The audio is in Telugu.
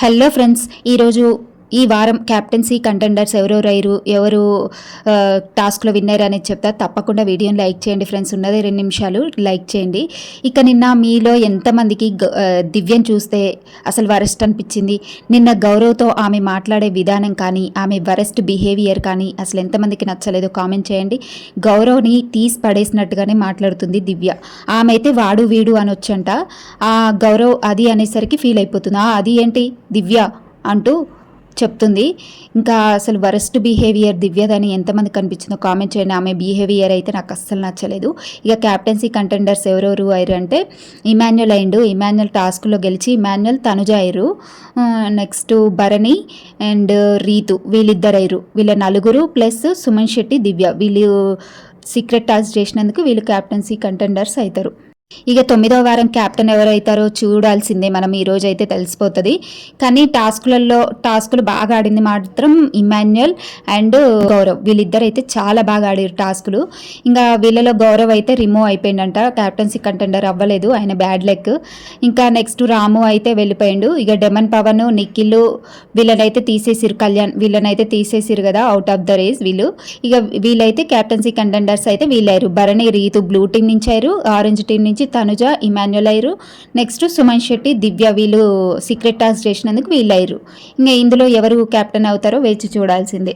హలో ఫ్రెండ్స్, ఈ వారం క్యాప్టెన్సీ కంటెండర్స్ ఎవరు టాస్క్లో విన్నర్ అనేది చెప్తా. తప్పకుండా వీడియోని లైక్ చేయండి ఫ్రెండ్స్. ఉన్నది 2 నిమిషాలు, లైక్ చేయండి. ఇక నిన్న మీలో ఎంతమందికి దివ్యను చూస్తే అసలు వరెస్ట్ అనిపించింది? నిన్న గౌరవ్తో ఆమె మాట్లాడే విధానం కానీ, ఆమె వరెస్ట్ బిహేవియర్ కానీ అసలు ఎంతమందికి నచ్చలేదో కామెంట్ చేయండి. గౌరవ్ని తీసి పడేసినట్టుగానే మాట్లాడుతుంది దివ్య. ఆమె అయితే వాడు వీడు అనొచ్చంట. ఆ గౌరవ్ అది అనేసరికి ఫీల్ అయిపోతుంది. అది ఏంటి దివ్య అంటూ చెప్తుంది. ఇంకా అసలు వరస్ట్ బిహేవియర్ దివ్యదని ఎంతమంది కనిపించిందో కామెంట్ చేయండి. ఆమె బిహేవియర్ అయితే నాకు అస్సలు నచ్చలేదు. ఇక క్యాప్టెన్సీ కంటెండర్స్ ఎవరెవరు అయ్యారు అంటే ఇమాన్యుల్ అయిండు. ఇమాన్యుల్ టాస్క్లో గెలిచి ఇమాన్యుల్, తనుజ అయ్యారు. నెక్స్ట్ భరణి అండ్ రీతు, వీళ్ళిద్దరు అయ్యారు. వీళ్ళ నలుగురు ప్లస్ సుమన్ శెట్టి, దివ్య, వీళ్ళు సీక్రెట్ టాస్క్ చేసినందుకు వీళ్ళు క్యాప్టెన్సీ కంటెండర్స్ అవుతారు. ఇక 9వ వారం క్యాప్టెన్ ఎవరైతారో చూడాల్సిందే మనం. ఈరోజు అయితే తెలిసిపోతుంది. కానీ టాస్కులు బాగా ఆడింది మాత్రం ఇమాన్యుల్ అండ్ గౌరవ్. వీళ్ళిద్దరు అయితే చాలా బాగా ఆడారు టాస్కులు. ఇంకా వీళ్ళలో గౌరవ్ అయితే రిమూవ్ అయిపోయిందంట, క్యాప్టెన్సీ కంటెండర్ అవ్వలేదు, ఆయన బ్యాడ్ లక్. ఇంకా నెక్స్ట్ రాము అయితే వెళ్ళిపోయిండు. ఇక డెమన్ పవన్, నిఖిల్ వీళ్ళనైతే తీసేసిరు. కళ్యాణ్ వీళ్ళనైతే తీసేసిరు కదా, అవుట్ ఆఫ్ ద రేస్ వీళ్ళు. ఇక వీళ్ళైతే క్యాప్టెన్సీ కంటెండర్స్ అయితే వీళ్ళారు. భరణి, రీతు బ్లూ టీం నుంచి అయ్యారు. ఆరెంజ్ టీం నుంచి తనుజ, ఇమాన్యుల్ అయ్యారు. నెక్స్ట్ సుమన్ శెట్టి, దివ్య వీళ్ళు సీక్రెట్ టాస్క్ చేసినందుకు వీళ్ళు అయ్యారు. ఇంకా ఇందులో ఎవరు క్యాప్టెన్ అవుతారో వేచి చూడాల్సిందే.